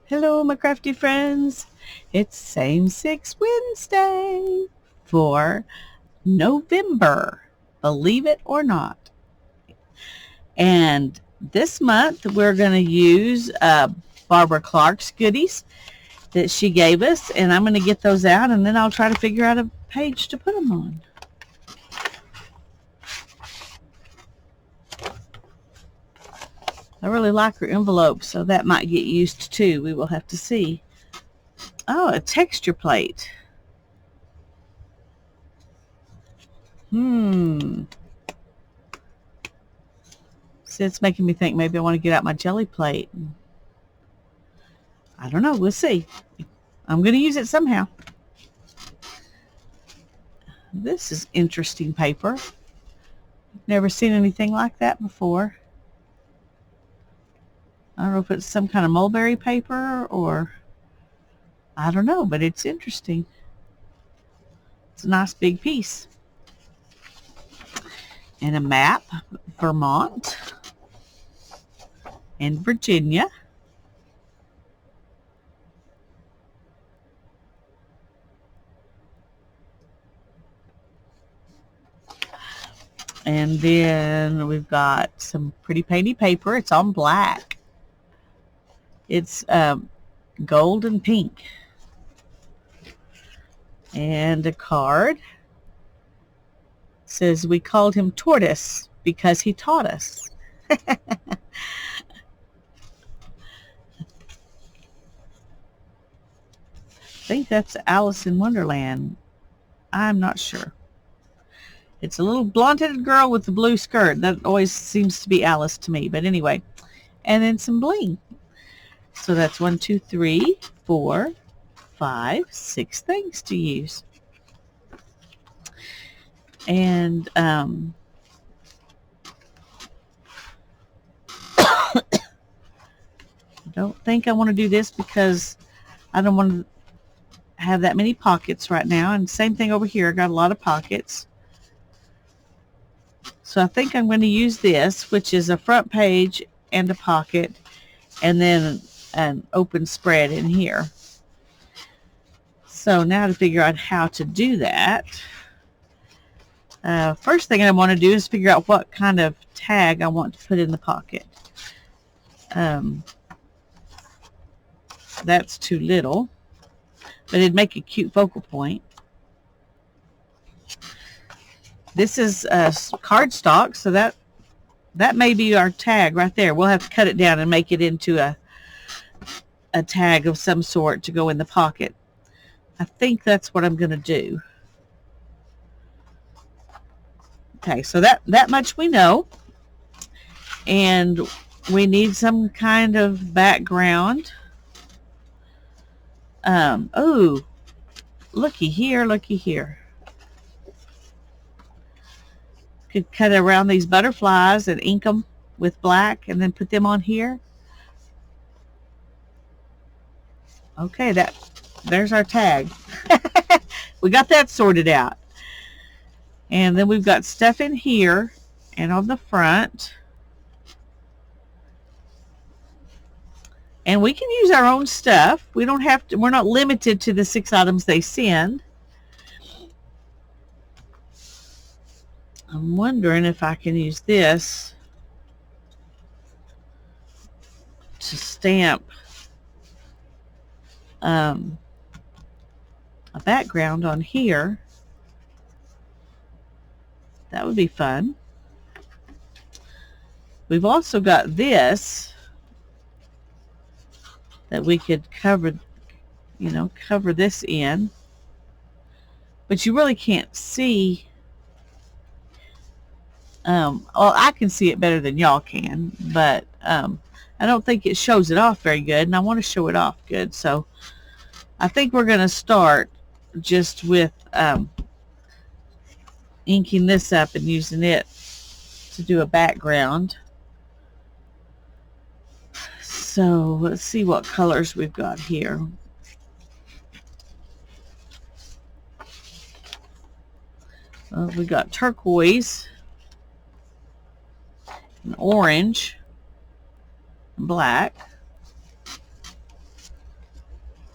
Hello, my crafty friends. It's Same Six Wednesday for November, believe it or not. And this month we're going to use Barbara Clark's goodies that she gave us, and I'm going to get those out, and then I'll try to figure out a page to put them on. I really like her envelope, so that might get used too. We will have to see. Oh, a texture plate. See, it's making me think maybe I want to get out my jelly plate. I don't know. We'll see. I'm going to use it somehow. This is interesting paper. Never seen anything like that before. I don't know if it's some kind of mulberry paper or I don't know, but it's interesting. It's a nice big piece. And a map, Vermont and Virginia. And then we've got some pretty painty paper. It's on black. It's gold and pink. And a card. It says we called him Tortoise because he taught us. I think that's Alice in Wonderland. I'm not sure. It's a little blonde-headed girl with the blue skirt. That always seems to be Alice to me. But anyway, and then some bling. So that's 1, 2, 3, 4, 5, 6 things to use. And I don't think I want to do this because I don't want to have that many pockets right now. And same thing over here. I got a lot of pockets. So I think I'm going to use this, which is a front page and a pocket, and then an open spread in here. So now to figure out how to do that, first thing I want to do is figure out what kind of tag I want to put in the pocket. That's too little, but it'd make a cute focal point. This is cardstock, so that may be our tag right there. We'll have to cut it down and make it into a tag of some sort to go in the pocket. I think that's what I'm going to do. Okay, so that much we know. And we need some kind of background. Oh, looky here, looky here. Could cut around these butterflies and ink them with black and then put them on here. Okay, there's our tag. We got that sorted out. And then we've got stuff in here and on the front. And we can use our own stuff. We don't have to, we're not limited to the 6 items they send. I'm wondering if I can use this to stamp a background on here. That would be fun. We've also got this that we could cover, cover this in. But you really can't see. Well, I can see it better than y'all can, but I don't think it shows it off very good, and I want to show it off good. So I think we're going to start just with inking this up and using it to do a background. So let's see what colors we've got here. We got turquoise, and orange, and black.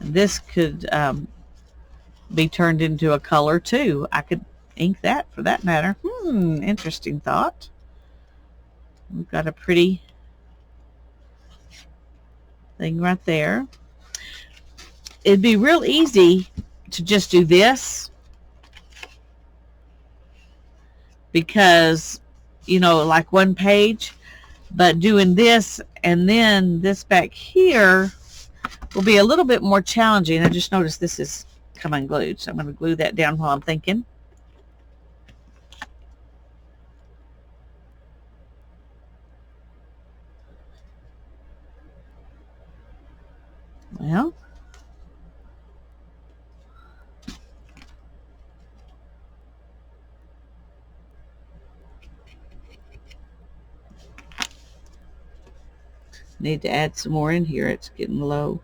This could be turned into a color too. I could ink that for that matter. Interesting thought. We've got a pretty thing right there. It'd be real easy to just do this because, you know, like one page, but doing this and then this back here will be a little bit more challenging. I just noticed this is come unglued, so I'm going to glue that down while I'm thinking. Well, need to add some more in here. It's getting low.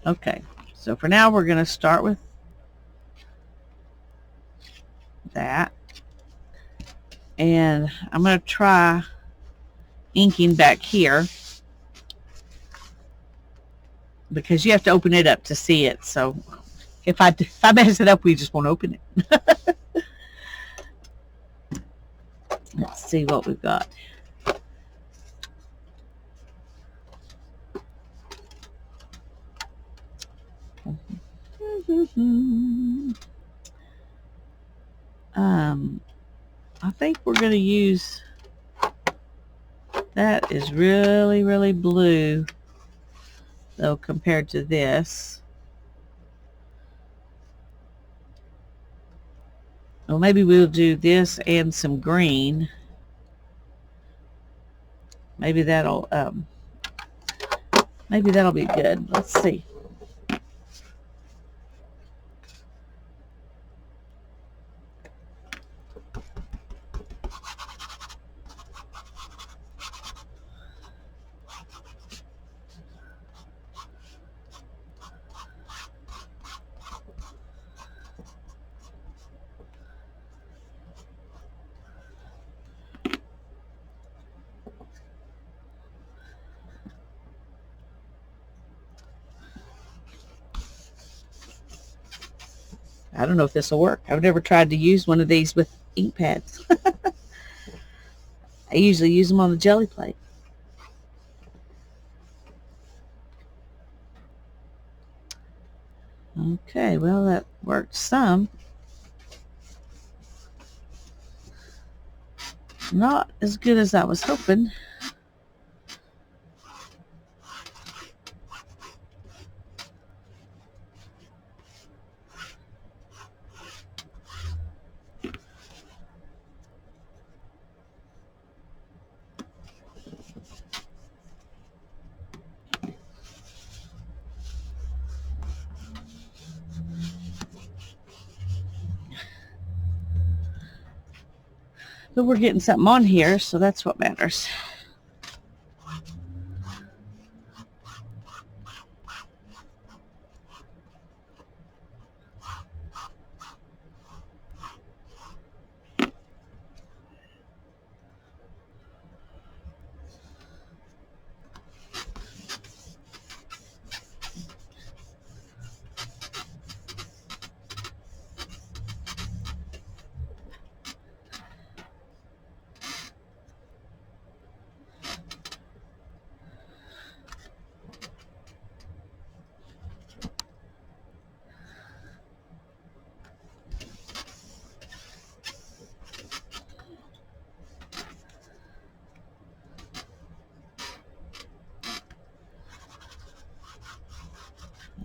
Okay, so for now we're going to start with that. And I'm going to try inking back here because you have to open it up to see it. So if I mess it up, we just won't open it. Let's see what we've got. I think we're going to use, that is really, really blue, though, compared to this. Well, maybe we'll do this and some green. Maybe that'll be good. Let's see. I don't know if this will work. I've never tried to use one of these with ink pads. I usually use them on the jelly plate. Okay, well, that worked some. Not as good as I was hoping. But we're getting something on here, so that's what matters.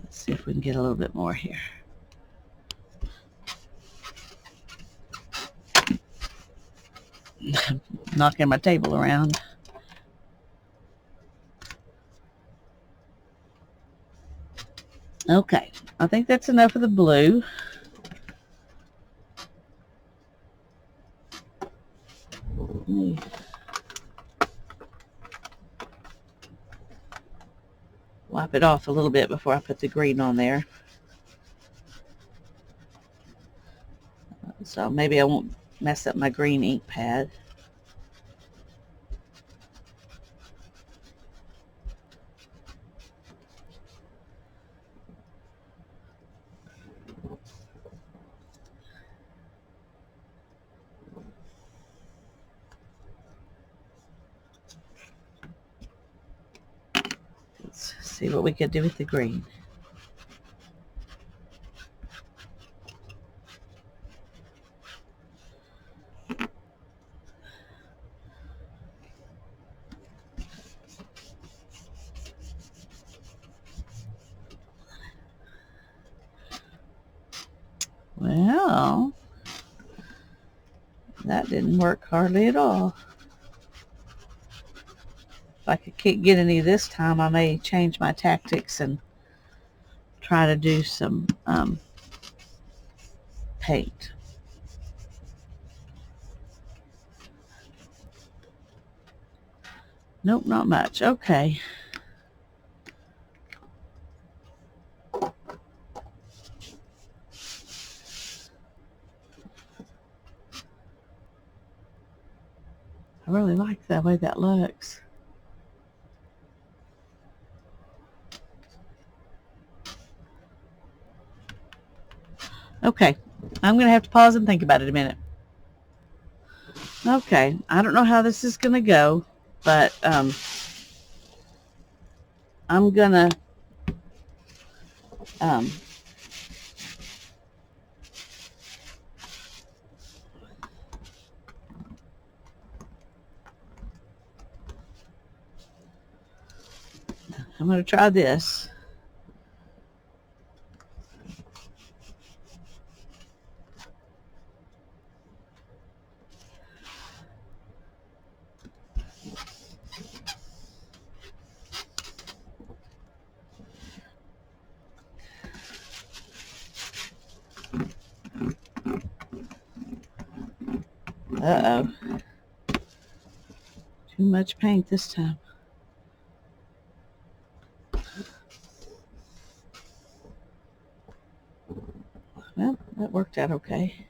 See if we can get a little bit more here. Knocking my table around. Okay, I think that's enough of the blue. Wipe it off a little bit before I put the green on there. So maybe I won't mess up my green ink pad. Let's see what we could do with the green. Well, that didn't work hardly at all. If I can't get any this time, I may change my tactics and try to do some paint. Nope, not much. Okay. I really like the way that looks. Okay, I'm going to have to pause and think about it a minute. Okay, I don't know how this is going to go, but I'm going to try this. Uh-oh. Too much paint this time. Well, that worked out okay.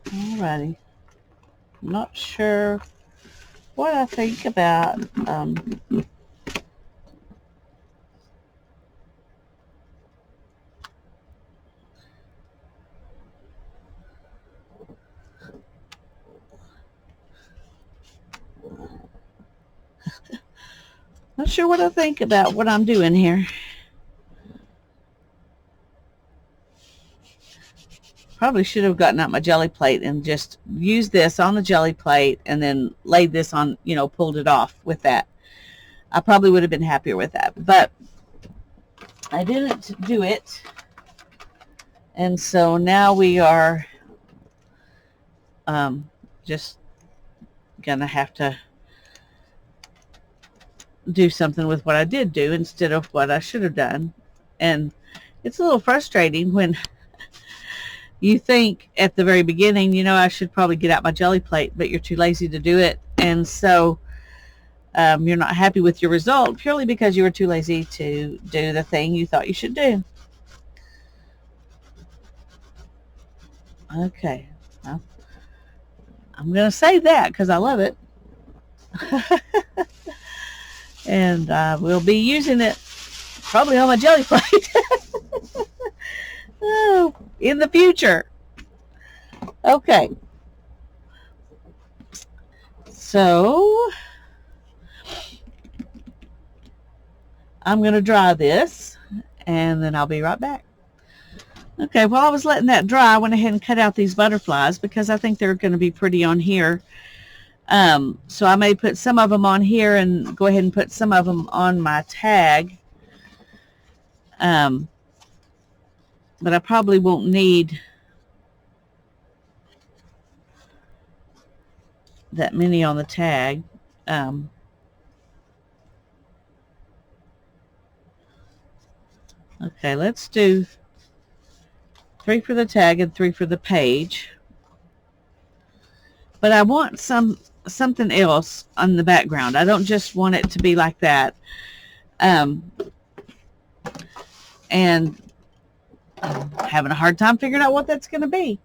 Alrighty. I'm not sure what I think about not sure what I think about what I'm doing here. Probably should have gotten out my jelly plate and just used this on the jelly plate and then laid this on, pulled it off with that. I probably would have been happier with that, but I didn't do it. And so now we are just gonna have to do something with what I did do instead of what I should have done. And it's a little frustrating when you think at the very beginning, I should probably get out my jelly plate, but you're too lazy to do it. And so you're not happy with your result purely because you were too lazy to do the thing you thought you should do. Okay. Well, I'm going to save that because I love it. And we'll be using it probably on my jelly plate in the future. Okay. So I'm going to dry this and then I'll be right back. Okay, while I was letting that dry, I went ahead and cut out these butterflies because I think they're going to be pretty on here. So I may put some of them on here and go ahead and put some of them on my tag. but I probably won't need that many on the tag. Okay, let's do 3 for the tag and 3 for the page. But I want something else on the background. I don't just want it to be like that. And I'm having a hard time figuring out what that's going to be.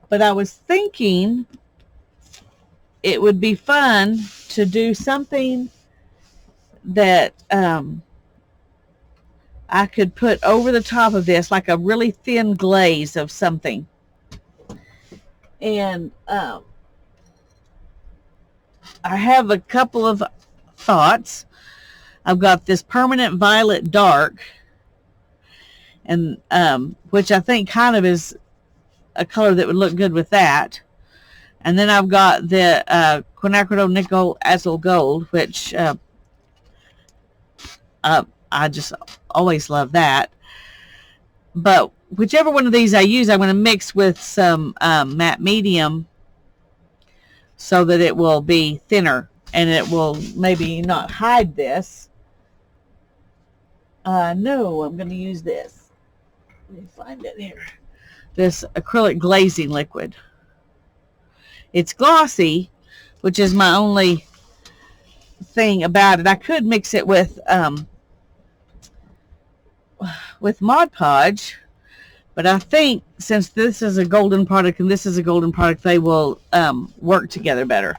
But I was thinking it would be fun to do something that I could put over the top of this, like a really thin glaze of something. And I have a couple of thoughts. I've got this permanent violet dark, and which I think kind of is a color that would look good with that. And then I've got the quinacridone nickel azul gold, which I just always love that. But whichever one of these I use, I'm going to mix with some matte medium so that it will be thinner and it will maybe not hide this. No, I'm going to use this. Let me find it here. This acrylic glazing liquid. It's glossy, which is my only thing about it. I could mix it with Mod Podge, but I think since this is a golden product and this is a golden product, they will work together better.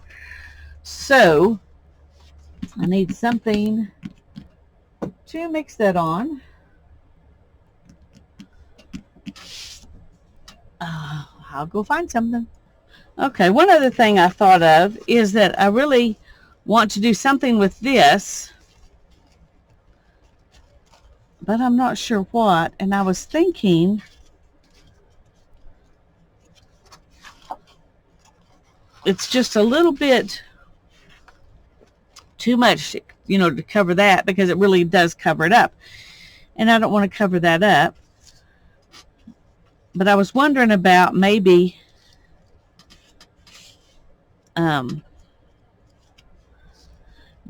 So I need something to mix that on. I'll go find something. Okay, one other thing I thought of is that I really want to do something with this, but I'm not sure what. And I was thinking it's just a little bit too much, you know, to cover that, because it really does cover it up. And I don't want to cover that up. But I was wondering about maybe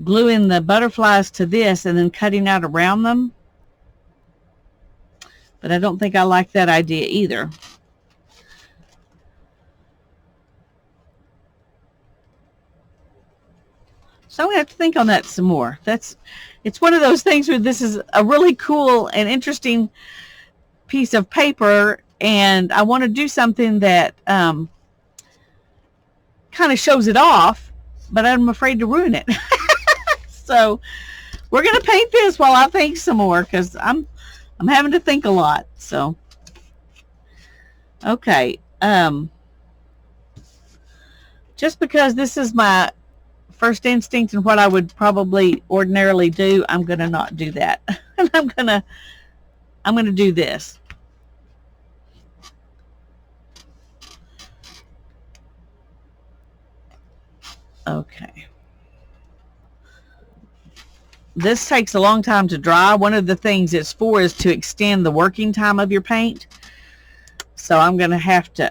gluing the butterflies to this and then cutting out around them. But I don't think I like that idea either. So I'm going to have to think on that some more. It's one of those things where this is a really cool and interesting piece of paper, and I want to do something that kind of shows it off, but I'm afraid to ruin it. So we're going to paint this while I think some more, because I'm having to think a lot. So okay, just because this is my first instinct and what I would probably ordinarily do, I'm going to not do that. And I'm going to do this. Okay. This takes a long time to dry. One of the things it's for is to extend the working time of your paint. So I'm going to have to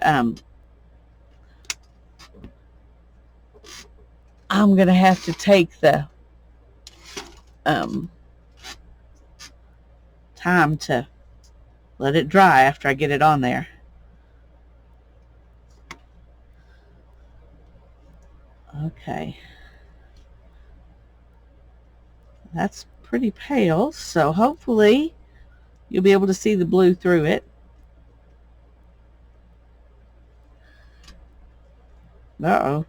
take the time to let it dry after I get it on there. Okay. That's pretty pale, so hopefully you'll be able to see the blue through it. Uh-oh.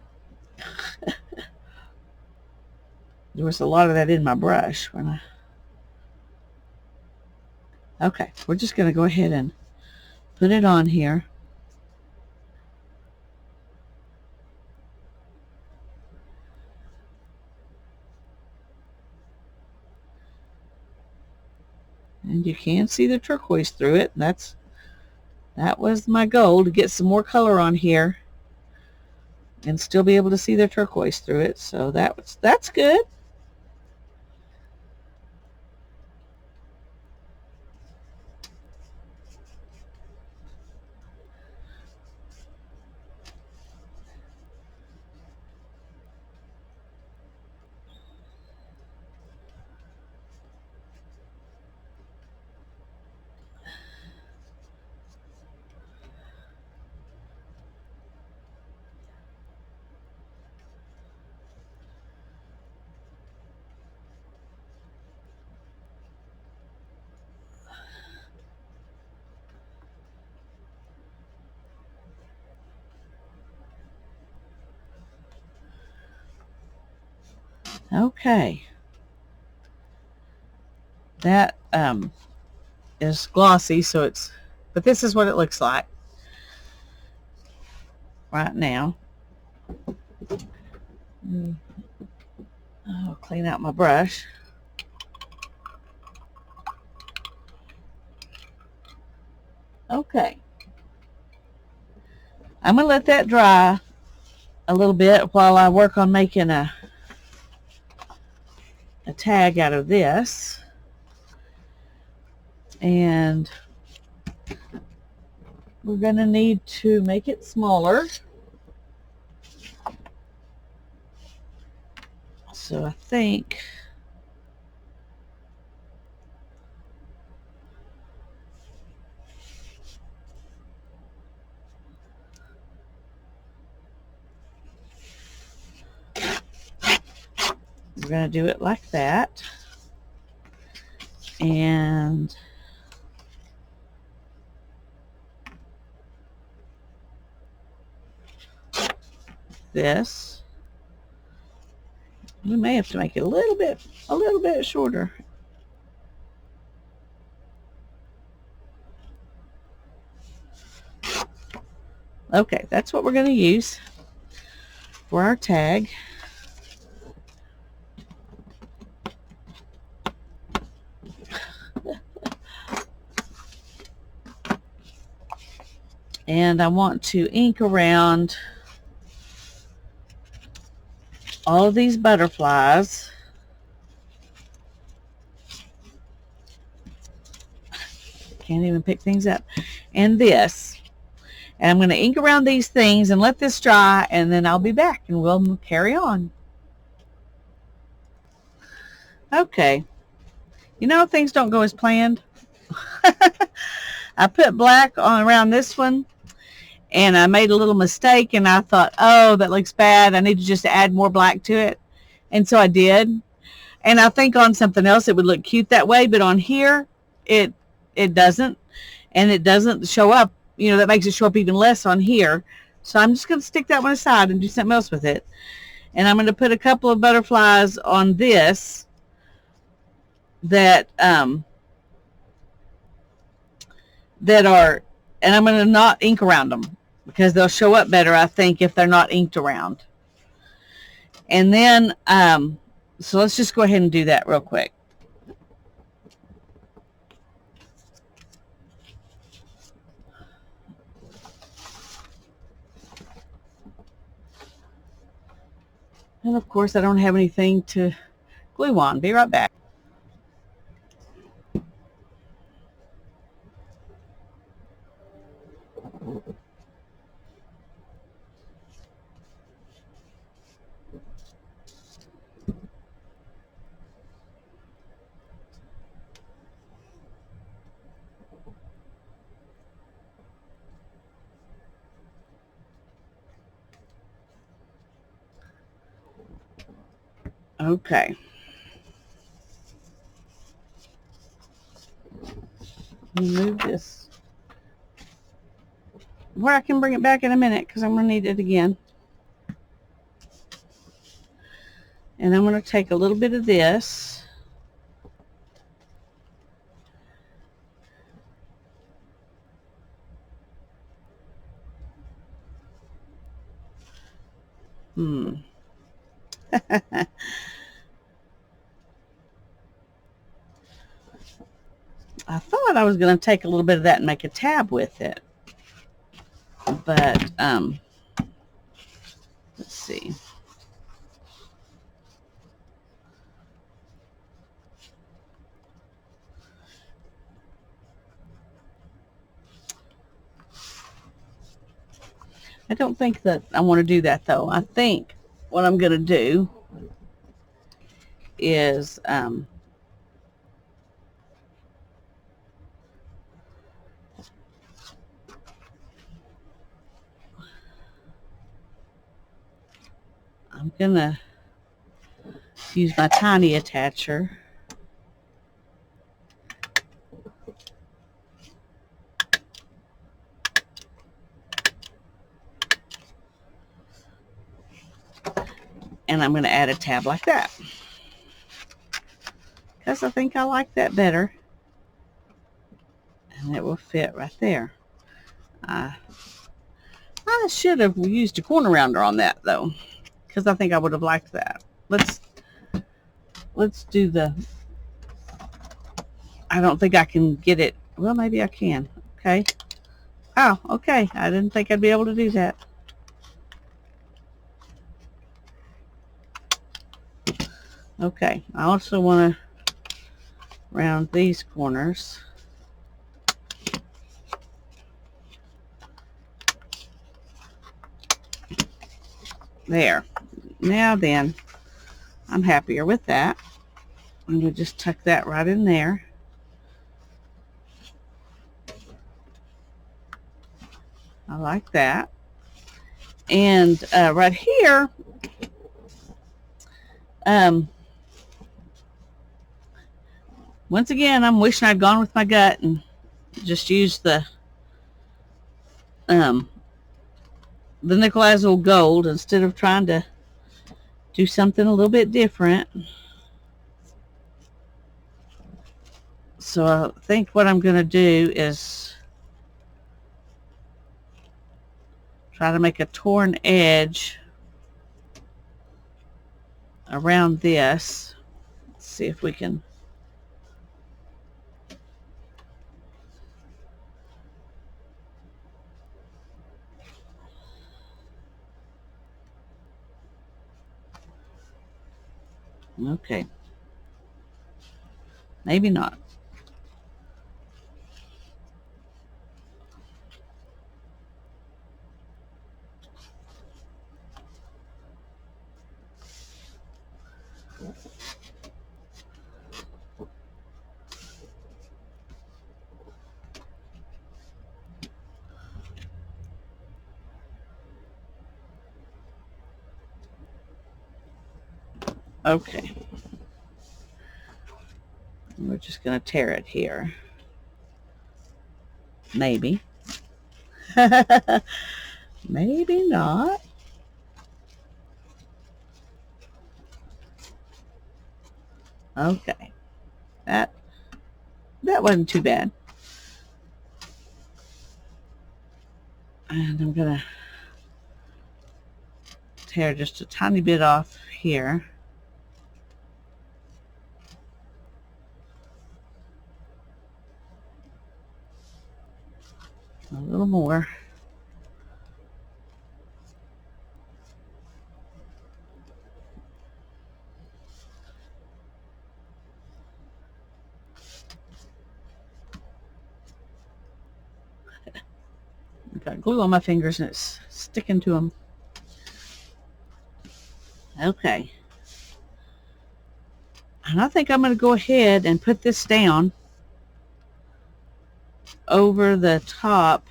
There was a lot of that in my brush when I... Okay, we're just going to go ahead and put it on here. And you can see the turquoise through it. That was my goal, to get some more color on here and still be able to see the turquoise through it. So that's good. Okay. That is glossy, so but this is what it looks like right now. I'll clean out my brush. Okay. I'm going to let that dry a little bit while I work on making a tag out of this. And we're going to need to make it smaller. So I think we're going to do it like that. And this, we may have to make it a little bit shorter. Okay, that's what we're going to use for our tag. And I want to ink around all of these butterflies. Can't even pick things up. And this. And I'm going to ink around these things and let this dry, and then I'll be back and we'll carry on. Okay. You know, things don't go as planned. I put black on around this one, and I made a little mistake, and I thought, oh, that looks bad. I need to just add more black to it. And so I did. And I think on something else it would look cute that way, but on here it doesn't. And it doesn't show up. You know, that makes it show up even less on here. So I'm just going to stick that one aside and do something else with it. And I'm going to put a couple of butterflies on this that are, and I'm going to not ink around them because they'll show up better, I think, if they're not inked around. And then, so let's just go ahead and do that real quick. And of course, I don't have anything to glue on. Be right back. Okay. Move this where I can bring it back in a minute because I'm going to need it again. And I'm going to take a little bit of this. I thought I was going to take a little bit of that and make a tab with it. But, let's see. I don't think that I want to do that, though. I think what I'm going to do is I'm going to use my tiny attacher. And I'm going to add a tab like that. because I think I like that better. And it will fit right there. I should have used a corner rounder on that though, because I think I would have liked that. Let's do the, I don't think I can get it. Well, maybe I can. Okay. Oh, okay. I didn't think I'd be able to do that. Okay. I also want to round these corners. There. Now then, I'm happier with that. I'm going to just tuck that right in there. I like that. And right here, once again, I'm wishing I'd gone with my gut and just used the Nickel Azul Gold instead of trying to do something a little bit different. So I think what I'm going to do is try to make a torn edge around this. Let's see if we can. Okay. Maybe not. Okay. We're just going to tear it here. Maybe. Maybe not. Okay. That wasn't too bad. And I'm going to tear just a tiny bit off here. A little more. I've got glue on my fingers and it's sticking to them. Okay. And I think I'm going to go ahead and put this down over the top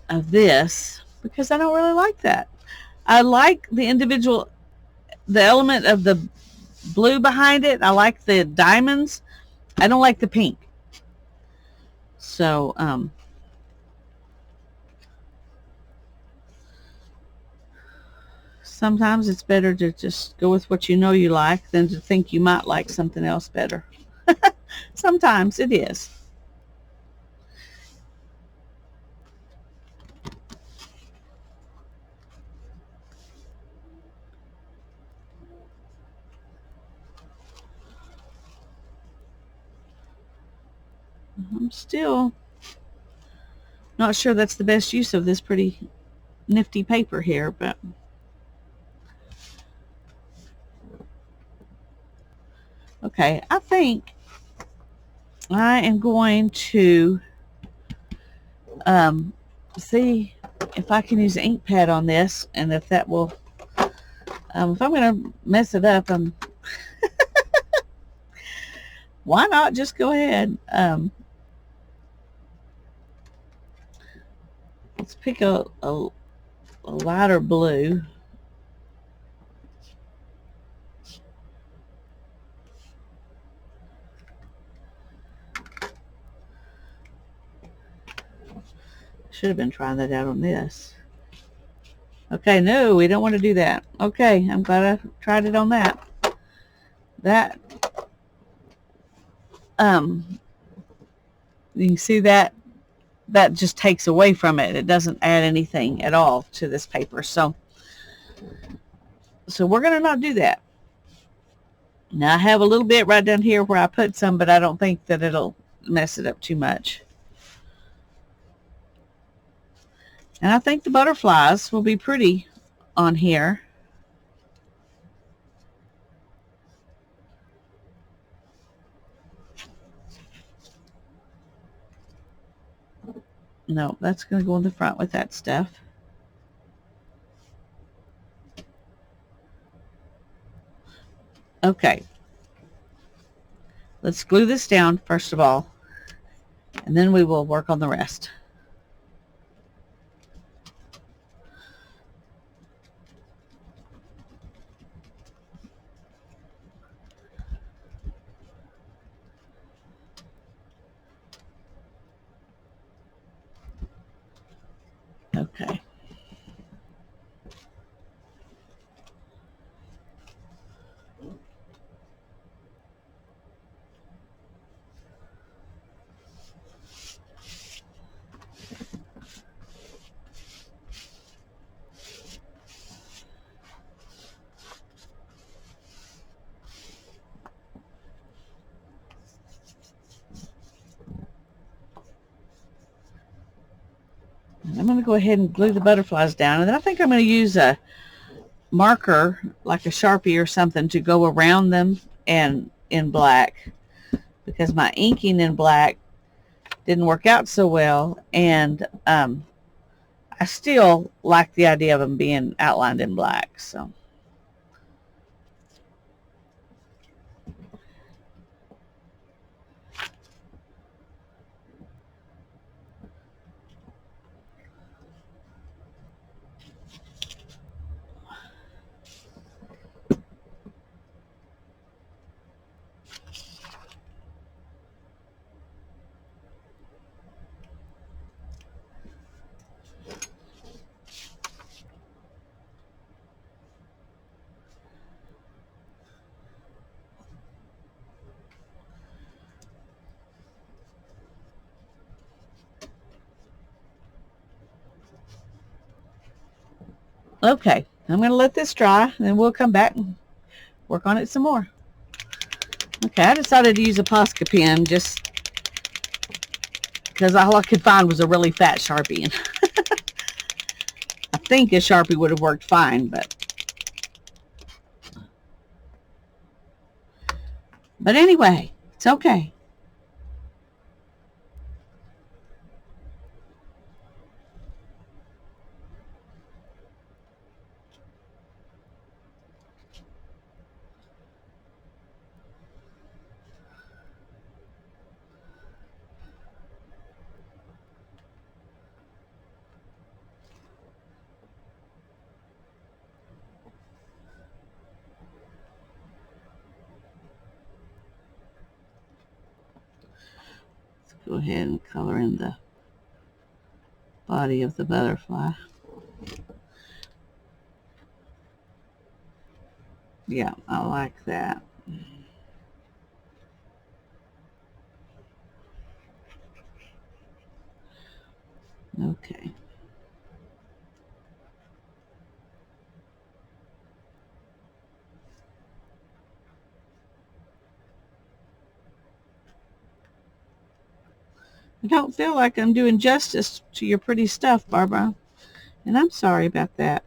of this because I don't really like that. I like the element of the blue behind it. I like the diamonds. I don't like the pink. So, sometimes it's better to just go with what you know you like than to think you might like something else better. Sometimes it is. I'm still not sure that's the best use of this pretty nifty paper here, but okay, I think I am going to see if I can use an ink pad on this, and if that will, if I'm going to mess it up, why not just go ahead? Let's pick a lighter blue. Should have been trying that out on this. Okay, no, we don't want to do that. Okay, I'm glad I tried it on that. That, you can see that just takes away from it. It doesn't add anything at all to this paper. So we're going to not do that. Now I have a little bit right down here where I put some, but I don't think that it'll mess it up too much. And I think the butterflies will be pretty on here. No, that's going to go in the front with that stuff. Okay. Let's glue this down first of all, and then we will work on the rest. Okay. I'm going to go ahead and glue the butterflies down, and then I think I'm going to use a marker, like a Sharpie or something, to go around them and in black, because my inking in black didn't work out so well, and I still like the idea of them being outlined in black. So okay, I'm going to let this dry, and then we'll come back and work on it some more. Okay, I decided to use a Posca pen just because all I could find was a really fat Sharpie. And I think a Sharpie would have worked fine, but anyway, it's okay. Go ahead and color in the body of the butterfly. Yeah, I like that. Okay. I don't feel like I'm doing justice to your pretty stuff, Barbara, and I'm sorry about that.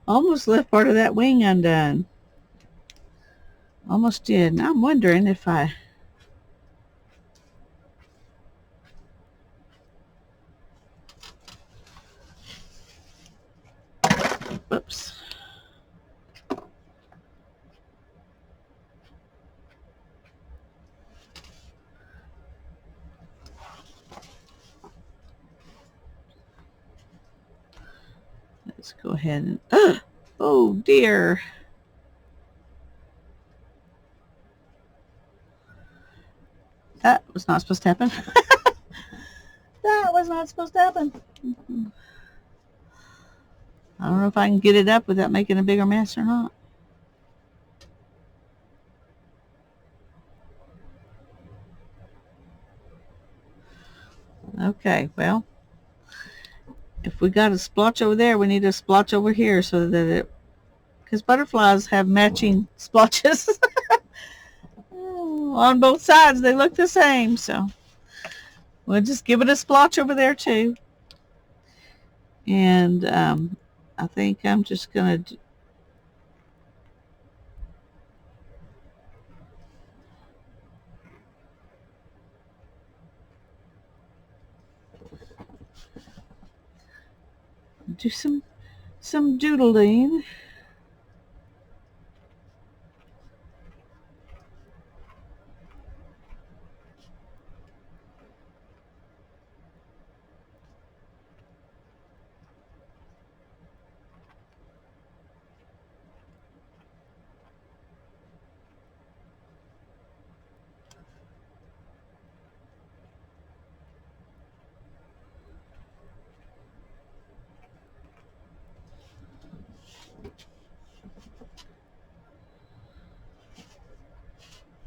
Almost left part of that wing undone. Almost did. Now I'm wondering if I... Whoops. Let's Let's go ahead and, oh dear. That was not supposed to happen. That was not supposed to happen. I don't know if I can get it up without making a bigger mess or not. Okay, well, if we got a splotch over there, we need a splotch over here so that it, because butterflies have matching splotches. On both sides, they look the same, so we'll just give it a splotch over there too. And I think I'm just going to do some doodling.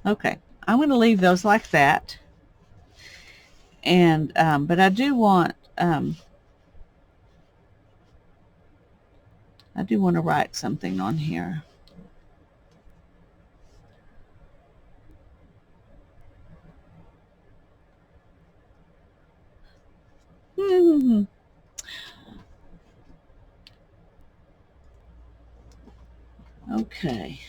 Okay, I'm going to leave those like that. And but I do want to write something on here. Okay.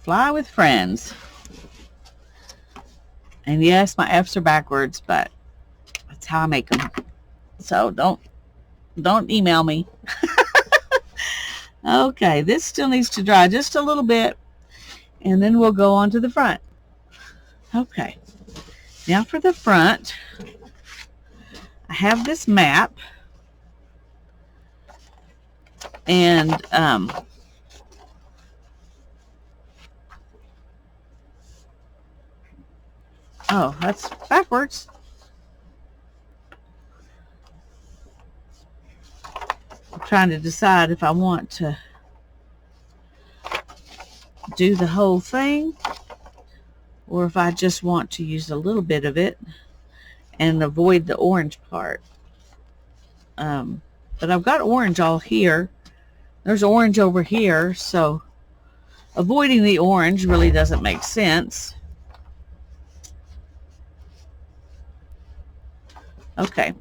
Fly with friends. And yes, my F's are backwards, but that's how I make them. So don't email me. Okay, this still needs to dry just a little bit, and then we'll go on to the front. Okay, now for the front, I have this map, and oh, that's backwards. I'm trying to decide if I want to do the whole thing or if I just want to use a little bit of it and avoid the orange part. But I've got orange all here. There's orange over here, so avoiding the orange really doesn't make sense. Okay,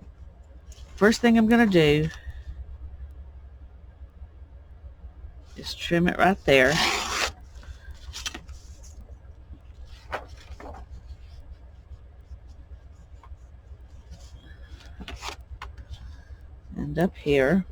first thing I'm going to do is trim it right there. And up here.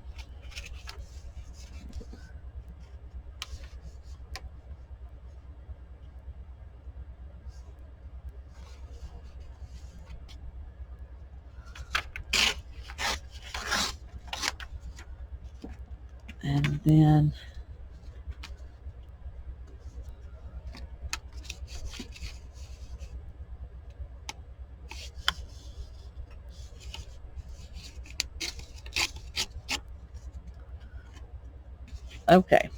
And then okay.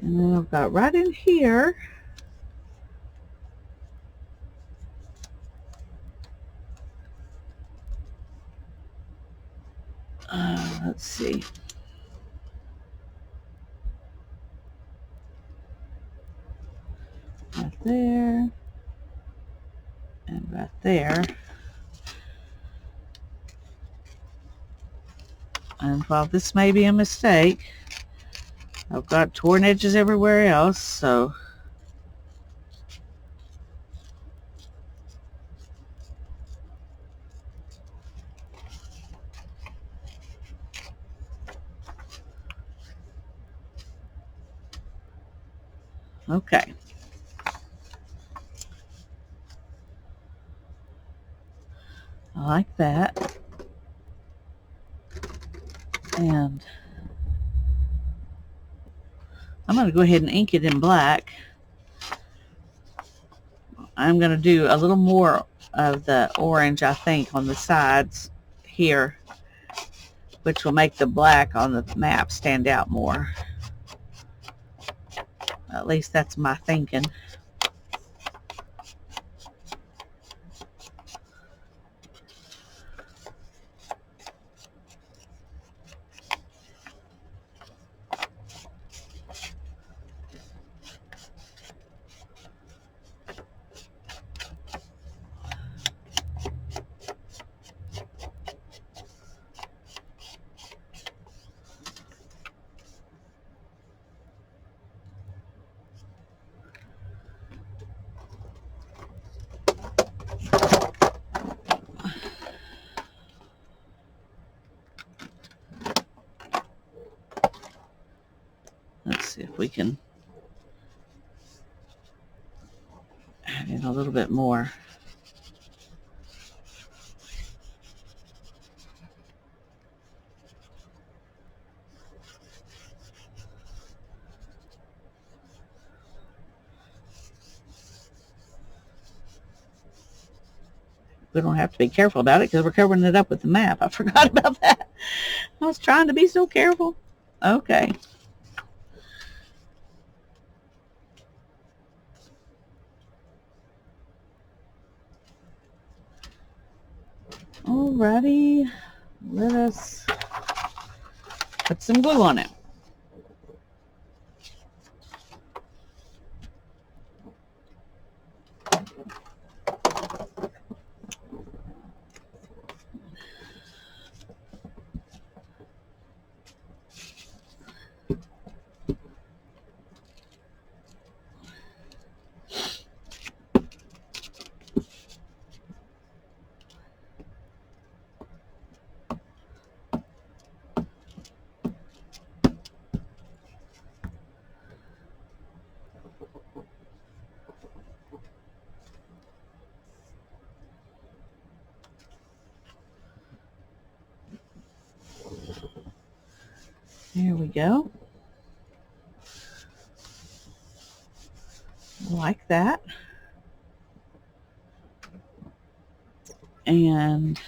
And then I've got right in here, Let's see. Right there. And right there. And while this may be a mistake, I've got torn edges everywhere else, so okay. I like that. And I'm going to go ahead and ink it in black. I'm going to do a little more of the orange, I think, on the sides here, which will make the black on the map stand out more. At least that's my thinking. Let's see if we can add in a little bit more. We don't have to be careful about it because we're covering it up with the map. I forgot about that. I was trying to be so careful. Okay. Alrighty. Let us put some glue on it. There we go. Like that. And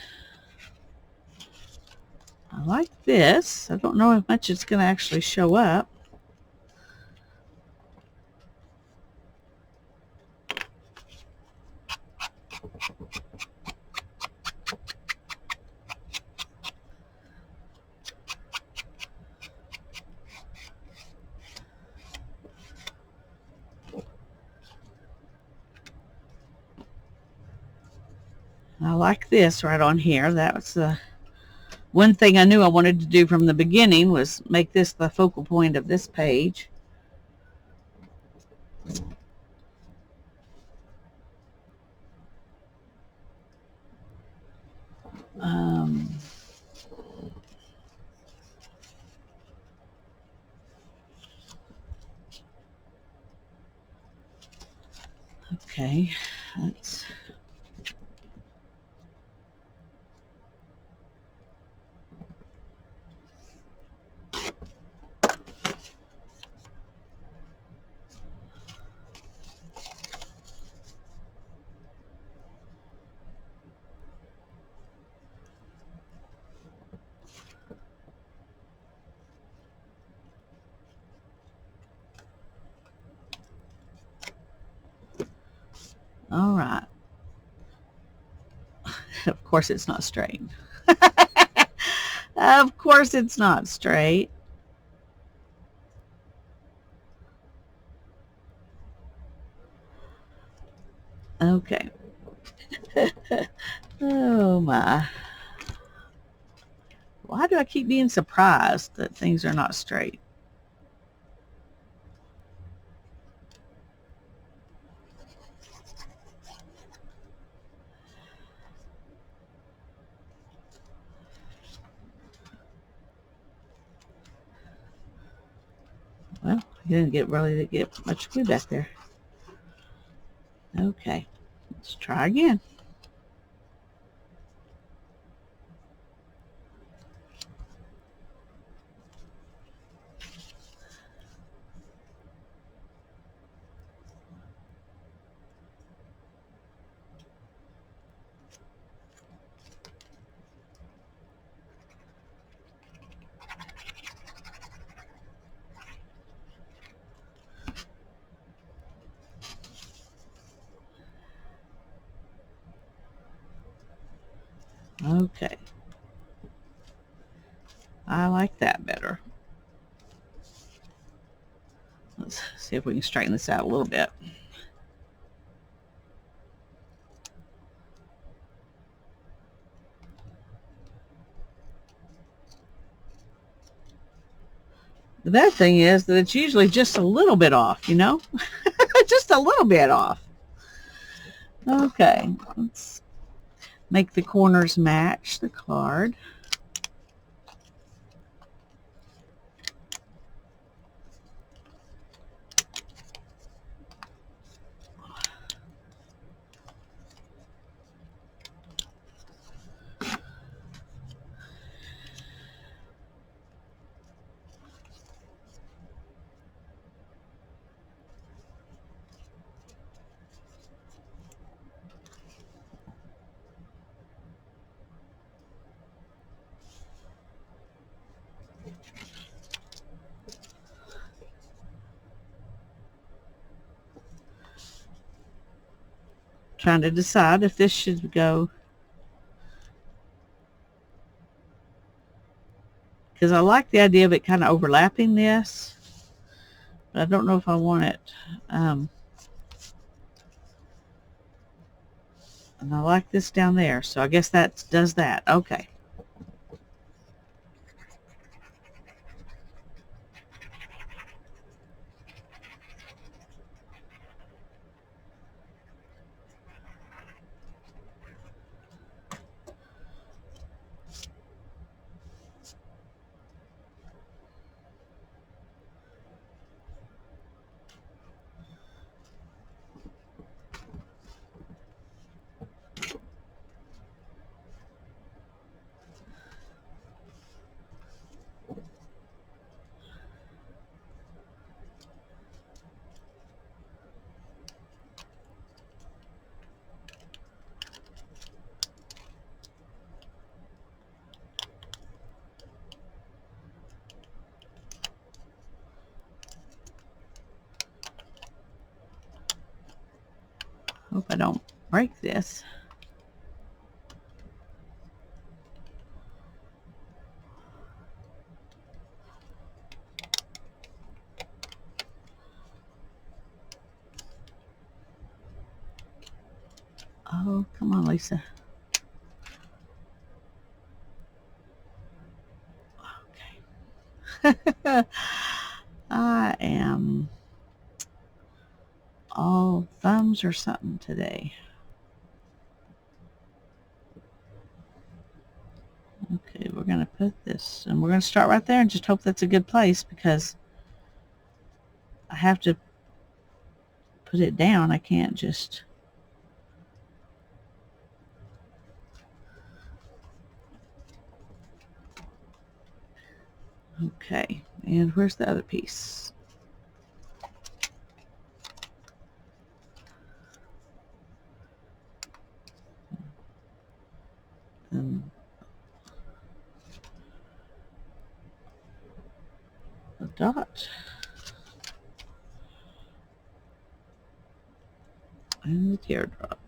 I like this. I don't know how much it's going to actually show up. I like this right on here. That was the one thing I knew I wanted to do from the beginning, was make this the focal point of this page. Okay, let's all right. Of course it's not straight. Of course it's not straight. Okay. Oh my. Why do I keep being surprised that things are not straight? Well, you didn't really get much glue back there. Okay, let's try again. Okay, I like that better. Let's see if we can straighten this out a little bit. The bad thing is that it's usually just a little bit off, you know? Just a little bit off. Okay, let's make the corners match the card. Trying to decide if this should go, because I like the idea of it kind of overlapping this, but I don't know if I want it. And I like this down there, so I guess that does that. Okay. Hope I don't break this. Oh, come on, Lisa. Okay. I am all thumbs or something today. Okay, we're going to put this, and we're going to start right there and just hope that's a good place, because I have to put it down. I can't just... Okay, and where's the other piece? And a dot. And the teardrop.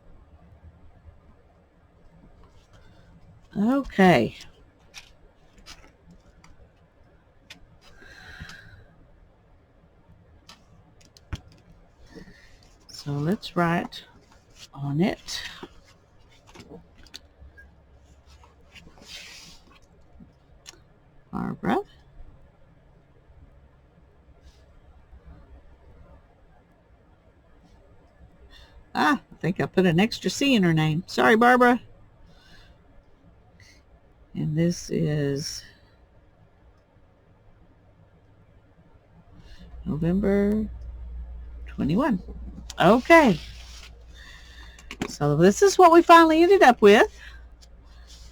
Okay. let's write on it. Barbara. I think I put an extra C in her name. Sorry, Barbara. And this is November 21. Okay. So this is what we finally ended up with.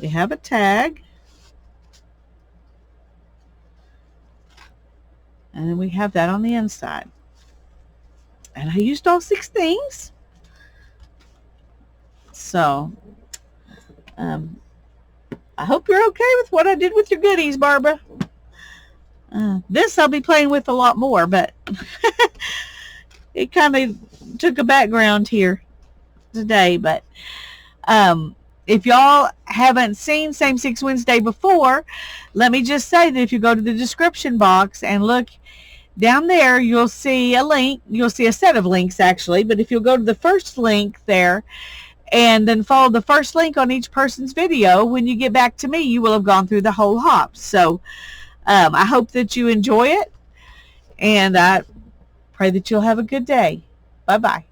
We have a tag. And then we have that on the inside. And I used all 6 things. So, I hope you're okay with what I did with your goodies, Barbara. This I'll be playing with a lot more, but it kind of took a background here today. But if y'all haven't seen Same Sex Wednesday before, let me just say that if you go to the description box and look down there, you'll see a link. You'll see a set of links, actually. But if you'll go to the first link there and then follow the first link on each person's video, when you get back to me, you will have gone through the whole hop. So I hope that you enjoy it, and I pray that you'll have a good day. Bye-bye.